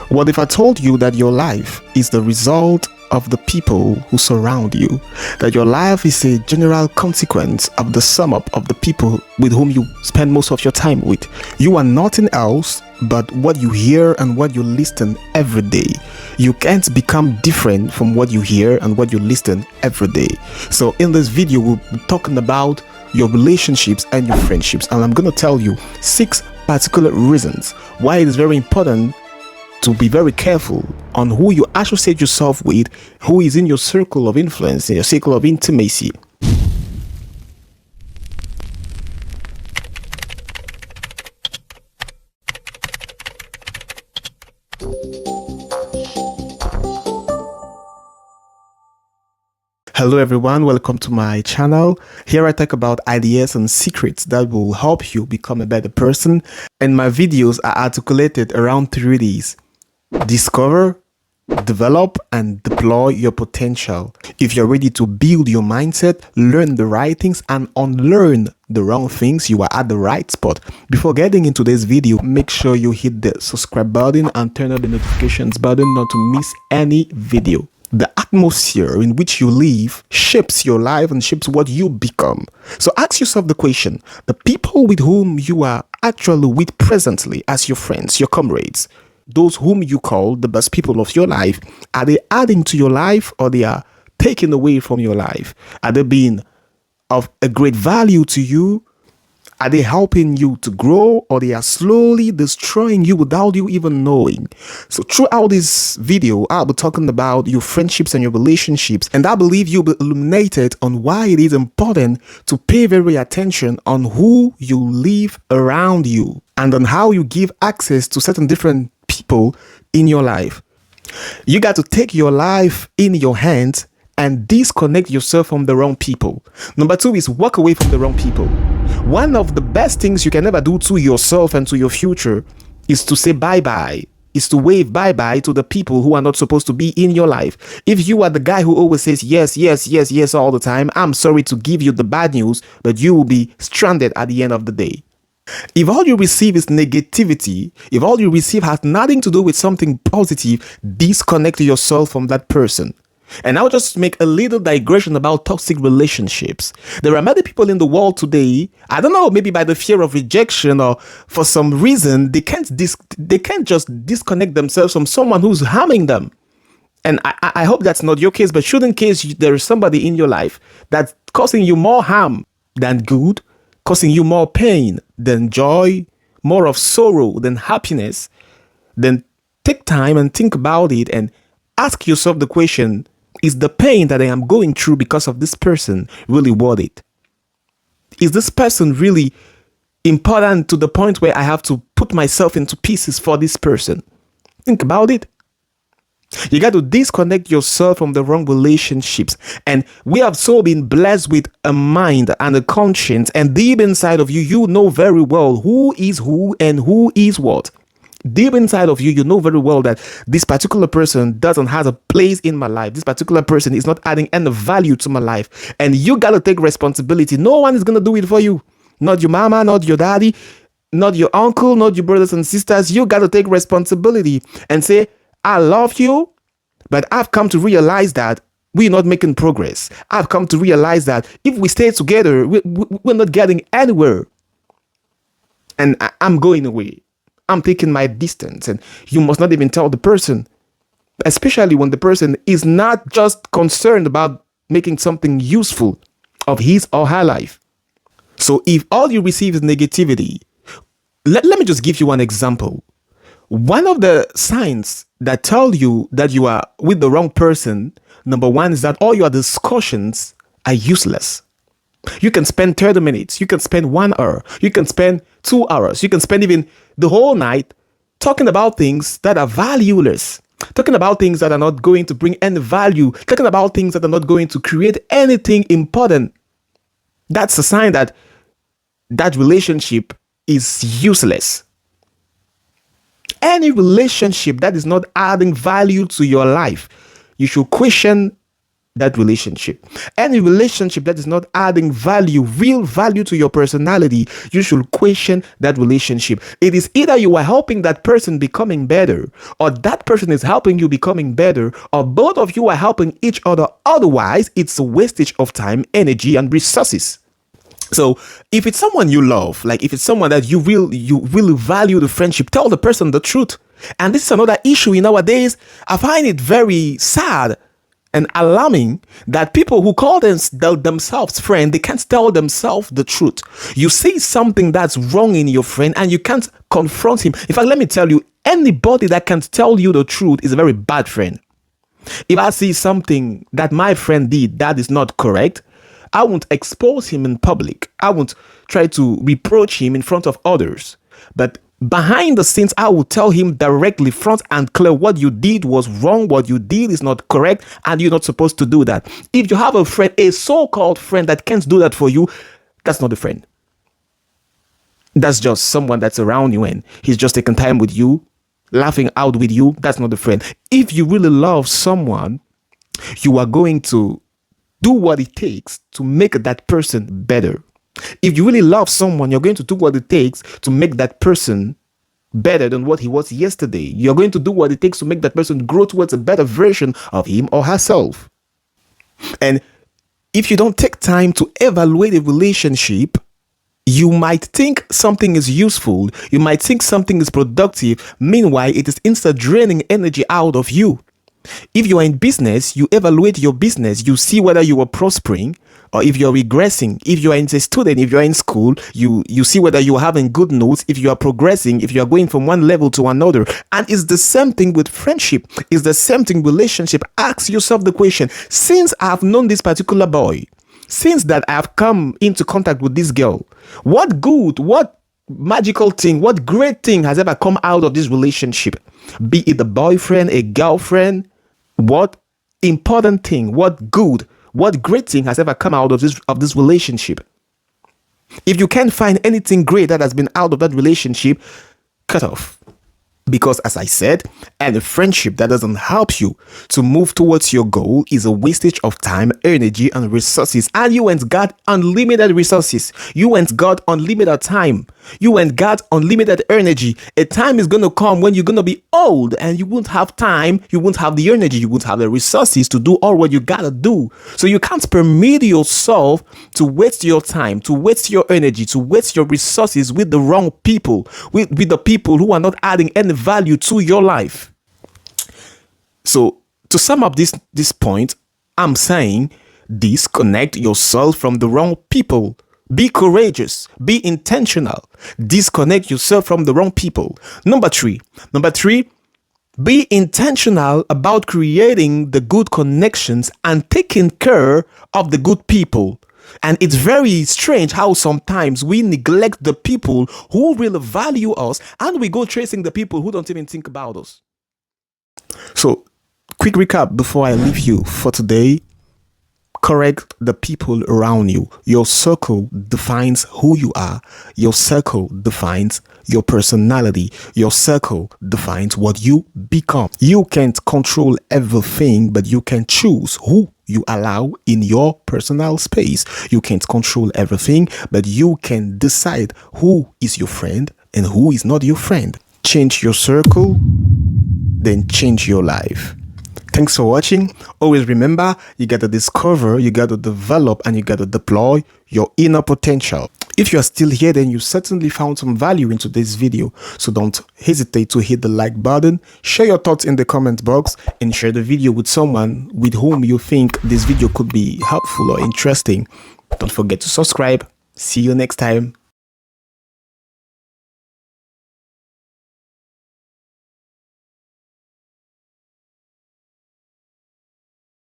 What if I told you that your life is the result of the people who surround you? That your life is a general consequence of the sum up of the people with whom you spend most of your time with. You are nothing else but what you hear and what you listen every day. You can't become different from what you hear and what you listen every day. So in this video, we'll be talking about your relationships and your friendships. And I'm going to tell you 6 particular reasons why it is very important to be very careful on who you associate yourself with, who is in your circle of influence, in your circle of intimacy. Hello everyone, welcome to my channel. Here I talk about ideas and secrets that will help you become a better person. And my videos are articulated around 3 Ds. Discover, develop, and deploy your potential. If you're ready to build your mindset, learn the right things, and unlearn the wrong things, you are at the right spot. Before getting into this video, make sure you hit the subscribe button and turn on the notifications button not to miss any video. The atmosphere in which you live shapes your life and shapes what you become. So ask yourself the question, the people with whom you are actually with presently as your friends, your comrades, those whom you call the best people of your life, are they adding to your life or they are taking away from your life? Are they being of a great value to you? Are they helping you to grow, or they are slowly destroying you without you even knowing? So throughout this video, I'll be talking about your friendships and your relationships, and I believe you'll be illuminated on why it is important to pay very attention on who you live around you and on how you give access to certain different people in your life. You got to take your life in your hands and disconnect yourself from the wrong people. Number 2 is walk away from the wrong people. One of the best things you can ever do to yourself and to your future is to say bye-bye, is to wave bye-bye to the people who are not supposed to be in your life. If you are the guy who always says yes, yes, yes, yes all the time, I'm sorry to give you the bad news, but you will be stranded at the end of the day. If all you receive is negativity, if all you receive has nothing to do with something positive, disconnect yourself from that person. And I'll just make a little digression about toxic relationships. There are many people in the world today, I don't know, maybe by the fear of rejection or for some reason, they can't just disconnect themselves from someone who's harming them. And I hope that's not your case, but should in case there is somebody in your life that's causing you more harm than good, causing you more pain than joy, more of sorrow than happiness, then take time and think about it and ask yourself the question, is the pain that I am going through because of this person really worth it? Is this person really important to the point where I have to put myself into pieces for this person? Think about it. You got to disconnect yourself from the wrong relationships. And we have so been blessed with a mind and a conscience, and deep inside of you, you know very well who is who and who is what. Deep inside of you, you know very well that this particular person doesn't have a place in my life. This particular person is not adding any value to my life. And you got to take responsibility. No one is going to do it for you. Not your mama, not your daddy, not your uncle, not your brothers and sisters. You got to take responsibility and say, I love you, but I've come to realize that we're not making progress. I've come to realize that if we stay together, we're not getting anywhere. And I'm going away. I'm taking my distance, and you must not even tell the person, especially when the person is not just concerned about making something useful of his or her life. So if all you receive is negativity, let me just give you one example. One of the signs that tell you that you are with the wrong person, number 1 is that all your discussions are useless. You can spend 30 minutes, you can spend 1 hour, you can spend 2 hours, you can spend even the whole night talking about things that are valueless, talking about things that are not going to bring any value, talking about things that are not going to create anything important. That's a sign that that relationship is useless. Any relationship that is not adding value to your life, you should question that relationship. Any relationship that is not adding value, real value to your personality, you should question that relationship. It is either you are helping that person becoming better, or that person is helping you becoming better, or both of you are helping each other. Otherwise, it's a wastage of time, energy, and resources. So if it's someone you love, like if it's someone that you really value the friendship, tell the person the truth. And this is another issue in nowadays. I find it very sad and alarming that people who call themselves friend, they can't tell themselves the truth. You see something that's wrong in your friend and you can't confront him. In fact, let me tell you, anybody that can't tell you the truth is a very bad friend. If I see something that my friend did that is not correct, I won't expose him in public. I won't try to reproach him in front of others. But behind the scenes, I will tell him directly, front and clear, what you did was wrong, what you did is not correct, and you're not supposed to do that. If you have a friend, a so-called friend that can't do that for you, that's not a friend. That's just someone that's around you and he's just taking time with you, laughing out with you. That's not a friend. If you really love someone, you are going to do what it takes to make that person better. If you really love someone, you're going to do what it takes to make that person better than what he was yesterday. You're going to do what it takes to make that person grow towards a better version of him or herself. And if you don't take time to evaluate a relationship, you might think something is useful. You might think something is productive. Meanwhile, it is instead draining energy out of you. If you are in business, you evaluate your business. You see whether you are prospering or if you're regressing. If you are a student, if you are in school, you see whether you are having good notes, if you are progressing, if you are going from one level to another. And it's the same thing with friendship. It's the same thing with relationship. Ask yourself the question, since I've known this particular boy, since that I've come into contact with this girl, what good, what magical thing, what great thing has ever come out of this relationship? Be it a boyfriend, a girlfriend, what important thing, what good, what great thing has ever come out of this relationship? If you can't find anything great that has been out of that relationship, cut off. Because as I said, and a friendship that doesn't help you to move towards your goal is a wastage of time, energy, and resources. And you ain't got unlimited resources. You ain't got unlimited time. You ain't got unlimited energy. A time is going to come when you're going to be old and you won't have time. You won't have the energy. You won't have the resources to do all what you got to do. So you can't permit yourself to waste your time, to waste your energy, to waste your resources with the wrong people, with the people who are not adding any value to your life. So to sum up this point, I'm saying disconnect yourself from the wrong people. Be courageous, be intentional, disconnect yourself from the wrong people. Number three, be intentional about creating the good connections and taking care of the good people. And it's very strange how sometimes we neglect the people who really value us and we go chasing the people who don't even think about us. So, quick recap before I leave you for today. Correct the people around you. Your circle defines who you are. Your circle defines your personality. Your circle defines what you become. You can't control everything, but you can choose who you allow in your personal space. You can't control everything, but you can decide who is your friend and who is not your friend. Change your circle, then change your life. Thanks for watching. Always remember, you got to discover, you got to develop, and you got to deploy your inner potential. If you are still here, then you certainly found some value in today's video. So don't hesitate to hit the like button, share your thoughts in the comment box, and share the video with someone with whom you think this video could be helpful or interesting. Don't forget to subscribe. See you next time.